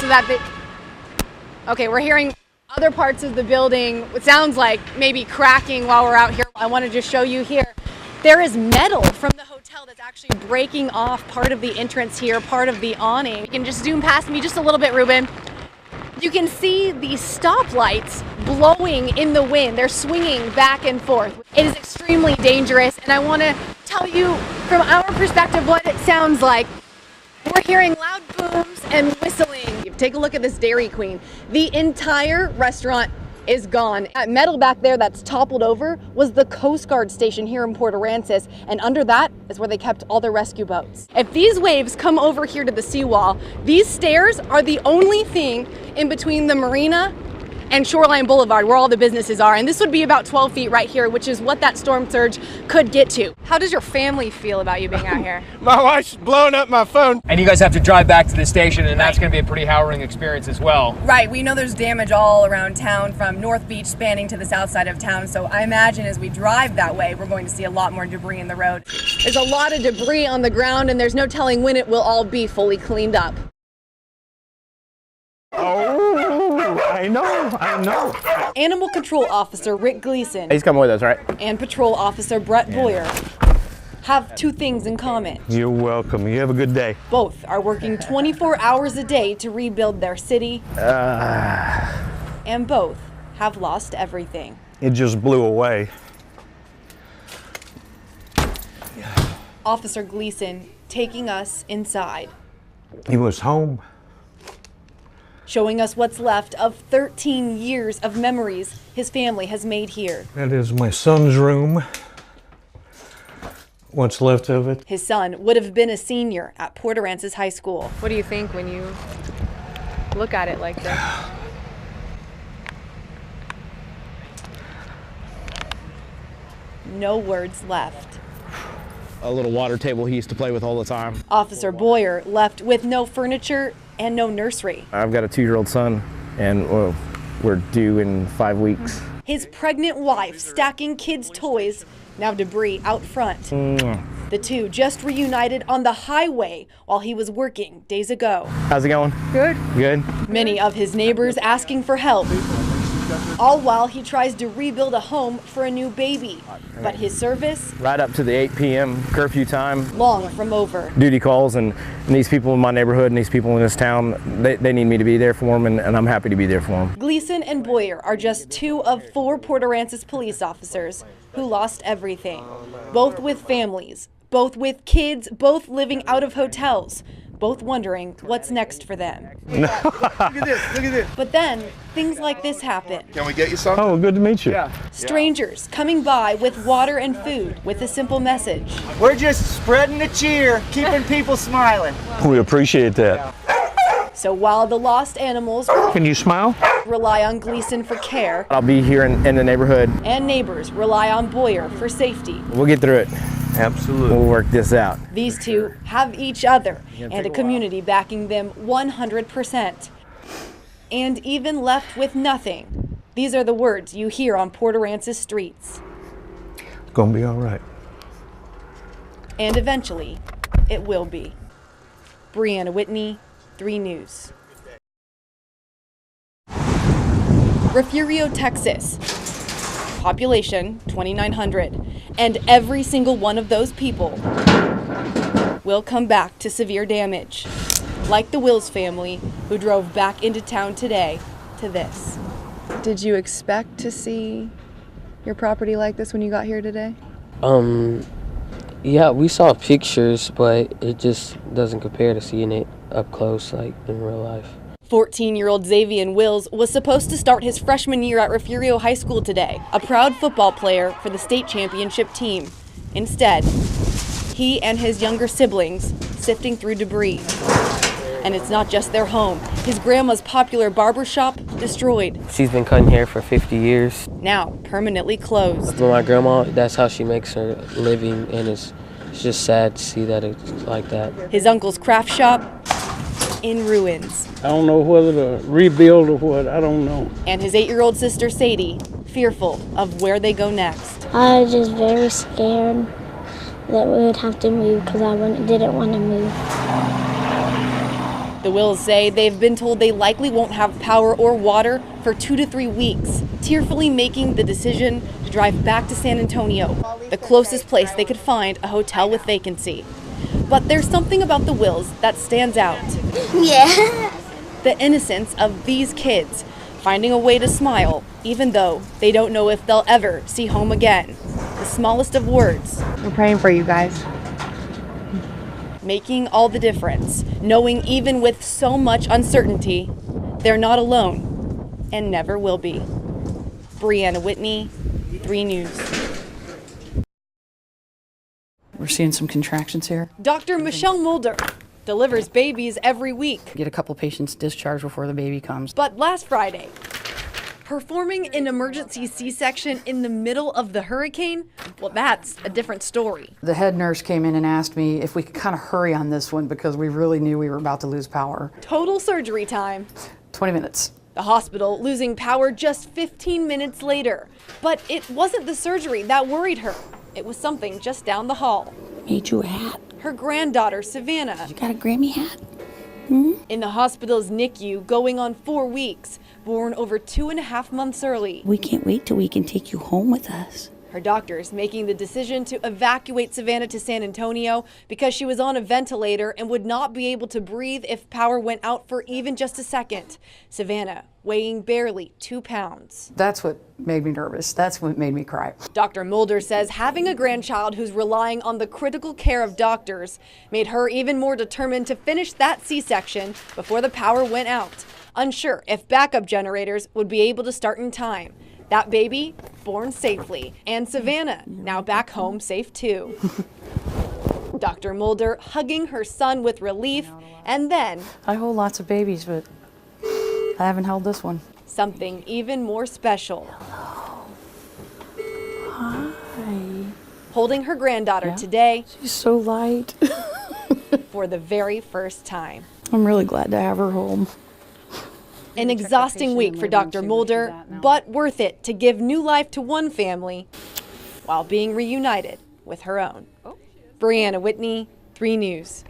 so that okay, we're hearing other parts of the building. It sounds like maybe cracking while we're out here. I want to just show you here. There is metal from the hotel that's actually breaking off part of the entrance here, part of the awning. You can just zoom past me just a little bit, Ruben. You can see the stoplights blowing in the wind. They're swinging back and forth. It is extremely dangerous, and I want to tell you from our perspective what it sounds like. We're hearing loud booms and whistling. Take a look at this Dairy Queen. The entire restaurant is gone. That metal back there that's toppled over was the Coast Guard station here in Port Aransas, and under that is where they kept all their rescue boats. If these waves come over here to the seawall, these stairs are the only thing in between the marina and Shoreline Boulevard, where all the businesses are. And this would be about 12 feet right here, which is what that storm surge could get to. How does your family feel about you being out here? My wife's blowing up my phone. And you guys have to drive back to the station, and that's going to be a pretty harrowing experience as well. Right, we know there's damage all around town from North Beach spanning to the south side of town. So I imagine as we drive that way, we're going to see a lot more debris in the road. There's a lot of debris on the ground, and there's no telling when it will all be fully cleaned up. Oh, I know. Animal Control Officer Rick Gleason He's coming with us, right? and Patrol Officer Brett Boyer have two things in common. You're welcome. You have a good day. Both are working 24 hours a day to rebuild their city, and both have lost everything. It just blew away. Officer Gleason taking us inside, He was home. showing us what's left of 13 years of memories his family has made here. That is my son's room. What's left of it. His son would have been a senior at Port Aransas High School. What do you think when you look at it like this? No words left. A little water table he used to play with all the time. Officer Boyer left with no furniture and no nursery. I've got a 2-year-old son, and we're due in 5 weeks. His pregnant wife stacking kids' toys, now debris out front. The two just reunited on the highway while he was working days ago. How's it going? Good. Good? Many of his neighbors asking for help, all while he tries to rebuild a home for a new baby. But his service, Right up to the 8 p.m. curfew time. long from over. Duty calls, and these people in my neighborhood and these people in this town, they need me to be there for them, and I'm happy to be there for them. Gleason and Boyer are just 2 of 4 Port Aransas police officers who lost everything. Both with families, both with kids, both living out of hotels, both wondering what's next for them. Look at this. But then, things like this happen. Can we get you something? Oh, good to meet you. Strangers coming by with water and food with a simple message. We're just spreading the cheer, keeping people smiling. We appreciate that. So while the lost animals Can you smile? rely on Gleason for care, I'll be here in the neighborhood. and neighbors rely on Boyer for safety, We'll get through it. Absolutely. We'll work this out. these two have each other and a community backing them 100%. And even left with nothing. These are the words you hear on Port Aransas streets. It's gonna be all right. And eventually, it will be. Briana Whitney, 3 News. Refugio, Texas. Population 2,900. And every single one of those people will come back to severe damage. Like the Wills family who drove back into town today to this. Did you expect to see your property like this when you got here today? Yeah, we saw pictures, but it just doesn't compare to seeing it up close, like in real life. 14-year-old Xavier Wills was supposed to start his freshman year at Refugio High School today, a proud football player for the state championship team. Instead, he and his younger siblings sifting through debris. And it's not just their home. His grandma's popular barber shop destroyed. She's been cutting hair for 50 years. Now permanently closed. But my grandma, that's how she makes her living, and it's just sad to see that it's like that. His uncle's craft shop in ruins. I don't know whether to rebuild or what, I don't know. And his 8-year-old sister Sadie, fearful of where they go next. I was just very scared that we would have to move because I didn't want to move. The Wills say they've been told they likely won't have power or water for 2 to 3 weeks, tearfully making the decision to drive back to San Antonio, the closest place they could find a hotel with vacancy. But there's something about the Wills that stands out. Yeah. The innocence of these kids, finding a way to smile, even though they don't know if they'll ever see home again. The smallest of words. We're praying for you guys. Making all the difference, knowing even with so much uncertainty, they're not alone and never will be. Briana Whitney, 3 News. We're seeing some contractions here. Dr. Michelle Mulder delivers babies every week. Get a couple patients discharged before the baby comes. But last Friday, performing an emergency C-section in the middle of the hurricane, well, that's a different story. The head nurse came in and asked me if we could kind of hurry on this one because we really knew we were about to lose power. Total surgery time. 20 minutes. The hospital losing power just 15 minutes later. But it wasn't the surgery that worried her. It was something just down the hall. Made you a hat. Her granddaughter, Savannah. You got a Grammy hat? In the hospital's NICU, going on 4 weeks, born over 2.5 months early. We can't wait till we can take you home with us. Her doctors making the decision to evacuate Savannah to San Antonio because she was on a ventilator and would not be able to breathe if power went out for even just a second. Savannah weighing barely 2 pounds. That's what made me nervous. That's what made me cry. Dr. Mulder says having a grandchild who's relying on the critical care of doctors made her even more determined to finish that C-section before the power went out, unsure if backup generators would be able to start in time. That baby born safely, and Savannah now back home safe too. Dr. Mulder hugging her son with relief, and then I hold lots of babies, but I haven't held this one. something even more special. Hi. Holding her granddaughter today She's so light. for the very first time. I'm really glad to have her home. An exhausting week for Dr. Mulder, but worth it to give new life to one family while being reunited with her own. Briana Whitney, 3 News.